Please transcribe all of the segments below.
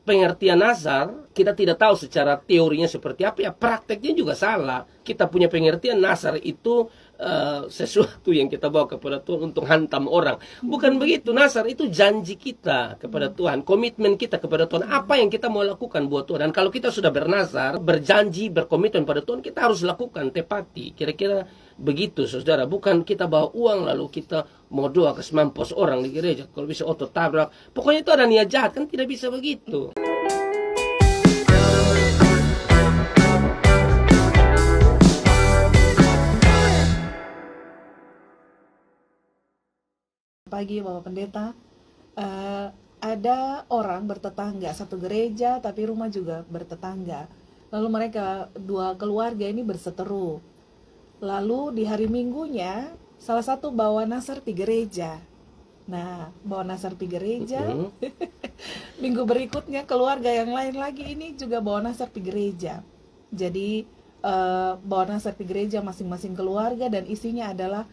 pengertian Nazar, kita tidak tahu secara teorinya seperti apa, ya prakteknya juga salah. Kita punya pengertian Nazar itu sesuatu yang kita bawa kepada Tuhan untuk hantam orang. Bukan begitu. Nazar itu janji kita kepada Tuhan, komitmen kita kepada Tuhan, apa yang kita mau lakukan buat Tuhan. Dan kalau kita sudah bernazar, berjanji, berkomitmen pada Tuhan, kita harus lakukan, tepati. Kira-kira begitu, saudara. Bukan kita bawa uang lalu kita mau doa ke semampos orang di gereja, kalau bisa otot tabrak. Pokoknya itu ada niat jahat, kan tidak bisa begitu. Pagi Bapak Pendeta. Ada orang bertetangga, satu gereja tapi rumah juga bertetangga. Lalu mereka dua keluarga ini berseteru. Lalu di hari Minggunya salah satu bawa Nazar di gereja. Nah, bawa Nazar di gereja. Minggu berikutnya keluarga yang lain lagi ini juga bawa Nazar di gereja. Jadi bawa Nazar di gereja masing-masing keluarga, dan isinya adalah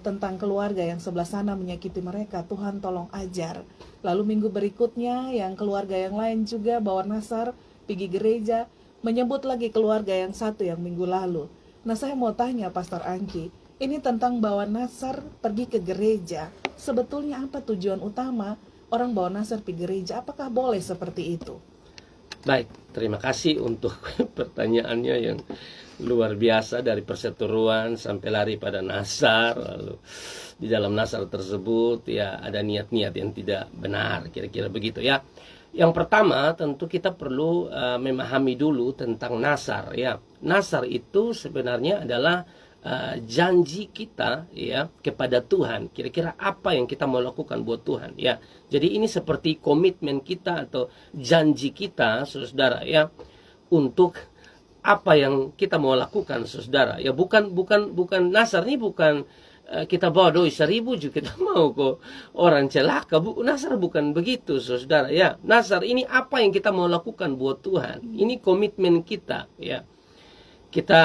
tentang keluarga yang sebelah sana menyakiti mereka. Tuhan tolong ajar. Lalu minggu berikutnya yang keluarga yang lain juga bawa Nazar pergi gereja, menyebut lagi keluarga yang satu yang minggu lalu. Nah, saya mau tanya Pastor Angki, ini tentang bawa Nazar pergi ke gereja. Sebetulnya apa tujuan utama orang bawa Nazar pergi gereja? Apakah boleh seperti itu? Baik, terima kasih untuk pertanyaannya yang luar biasa, dari perseteruan sampai lari pada Nazar. Lalu di dalam Nazar tersebut ya ada niat-niat yang tidak benar, kira-kira begitu ya. Yang pertama tentu kita perlu memahami dulu tentang Nazar ya. Nazar itu sebenarnya adalah janji kita ya kepada Tuhan. Kira-kira apa yang kita mau lakukan buat Tuhan ya. Jadi ini seperti komitmen kita atau janji kita, saudara ya, untuk apa yang kita mau lakukan, saudara ya. Bukan Nazar ini bukan kita bawa doi 1000 juga kita mau kok orang celaka. Nazar bukan begitu, saudara ya. Nazar ini apa yang kita mau lakukan buat Tuhan. Ini komitmen kita ya. Kita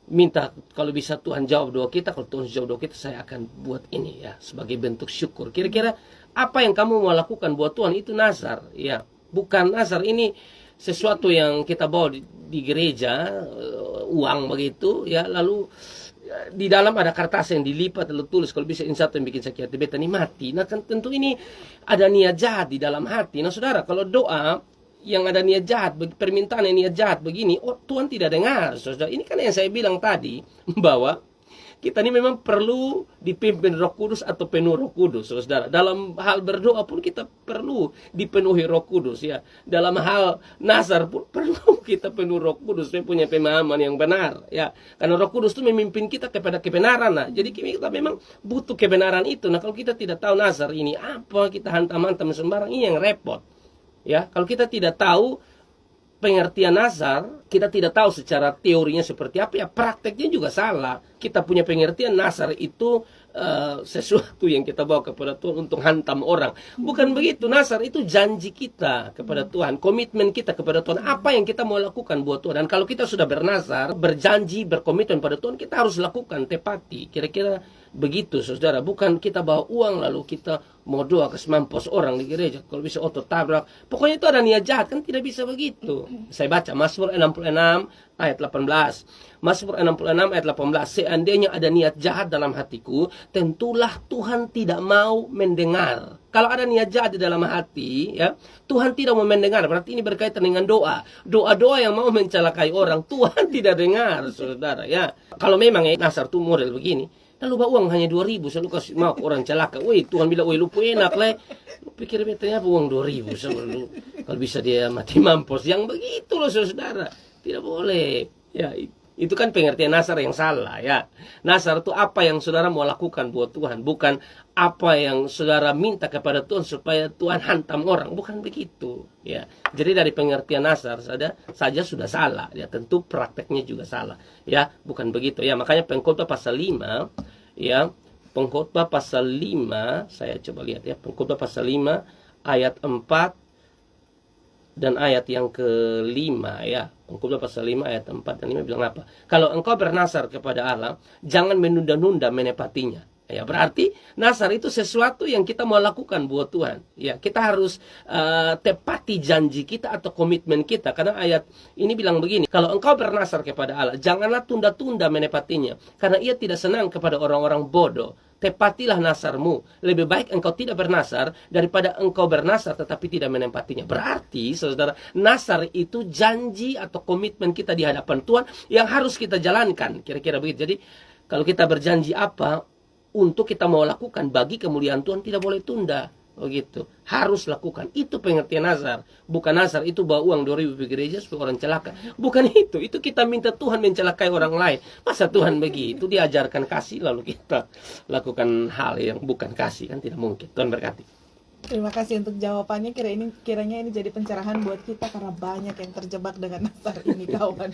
minta kalau bisa Tuhan jawab doa kita. Kalau Tuhan jawab doa kita, saya akan buat ini ya sebagai bentuk syukur. Kira-kira apa yang kamu mau lakukan buat Tuhan, itu Nazar ya. Bukan Nazar ini sesuatu yang kita bawa di gereja, uang begitu ya, lalu di dalam ada kertas yang dilipat lalu tulis kalau bisa ini satu yang bikin sakit hati beta nih mati. Nah kan tentu ini ada niat jahat di dalam hati. Nah saudara, kalau doa yang ada niat jahat, permintaan yang niat jahat begini, oh Tuhan tidak dengar, saudara. Ini kan yang saya bilang tadi, bahwa kita ini memang perlu dipimpin Roh Kudus atau penuh Roh Kudus, saudara. Dalam hal berdoa pun kita perlu dipenuhi Roh Kudus ya. Dalam hal Nazar pun perlu kita penuh Roh Kudus, saya punya pemahaman yang benar ya. Karena Roh Kudus itu memimpin kita kepada kebenaran. Nah, jadi kita memang butuh kebenaran itu. Nah, kalau kita tidak tahu Nazar ini apa, kita hantam-hantam sembarang, ini yang repot. Ya, kalau kita tidak tahu pengertian Nazar, kita tidak tahu secara teorinya seperti apa, ya prakteknya juga salah. Kita punya pengertian Nazar itu sesuatu yang kita bawa kepada Tuhan untuk hantam orang. Bukan begitu. Nazar itu janji kita kepada Tuhan, komitmen kita kepada Tuhan, apa yang kita mau lakukan buat Tuhan. Dan kalau kita sudah bernazar, berjanji, berkomitmen pada Tuhan, kita harus lakukan, tepati. Kira-kira begitu, saudara. Bukan kita bawa uang lalu kita mau doa ke semampos orang di gereja, kalau bisa otot tabrak. Pokoknya itu ada niat jahat, kan tidak bisa begitu. Saya baca Mazmur 66 ayat 18. Mazmur 66 ayat 18. Seandainya ada niat jahat dalam hatiku, tentulah Tuhan tidak mau mendengar. Kalau ada niat jahat di dalam hati, ya, Tuhan tidak mau mendengar. Berarti ini berkaitan dengan doa. Doa-doa yang mau mencelakai orang, Tuhan tidak dengar, saudara. Ya, kalau memang Nazar tuh model begini, lalu bawa uang hanya 2.000, selalu kasih mau orang celaka. Woi, Tuhan bilang, woi, lu enak lah. Lu pikir betanya apa uang 2.000? Kalau bisa dia mati mampus. Yang begitu loh, saudara. Tidak boleh. Ya, itu kan pengertian Nazar yang salah ya. Nazar itu apa yang saudara mau lakukan buat Tuhan, bukan apa yang saudara minta kepada Tuhan supaya Tuhan hantam orang, bukan begitu ya. Jadi dari pengertian Nazar saja sudah salah ya, tentu prakteknya juga salah ya, bukan begitu ya. Makanya Pengkhotbah pasal 5 ya, Pengkhotbah pasal 5, saya coba lihat ya, Pengkhotbah pasal 5 ayat 4 dan ayat yang ke-5 ya. Pengkhotbah pasal 5 ayat 4 dan 5 bilang apa? Kalau engkau bernazar kepada Allah, jangan menunda-nunda menepatinya. Ya, berarti nasar itu sesuatu yang kita mau lakukan buat Tuhan. Ya, kita harus tepati janji kita atau komitmen kita. Karena ayat ini bilang begini, kalau engkau bernasar kepada Allah, janganlah tunda-tunda menepatinya. Karena ia tidak senang kepada orang-orang bodoh. Tepatilah nasarmu. Lebih baik engkau tidak bernasar daripada engkau bernasar tetapi tidak menepatinya. Berarti, saudara, nasar itu janji atau komitmen kita di hadapan Tuhan yang harus kita jalankan. Kira-kira begitu. Jadi, kalau kita berjanji apa, untuk kita mau lakukan bagi kemuliaan Tuhan, tidak boleh tunda. Begitu. Harus lakukan. Itu pengertian nazar. Bukan nazar itu bawa uang 2.000 ke gereja supaya orang celaka. Bukan itu. Itu kita minta Tuhan mencelakai orang lain. Masa Tuhan begitu? Diajarkan kasih lalu kita lakukan hal yang bukan kasih. Kan tidak mungkin. Tuhan berkati. Terima kasih untuk jawabannya. Kiranya ini jadi pencerahan buat kita karena banyak yang terjebak dengan nasar ini, kawan.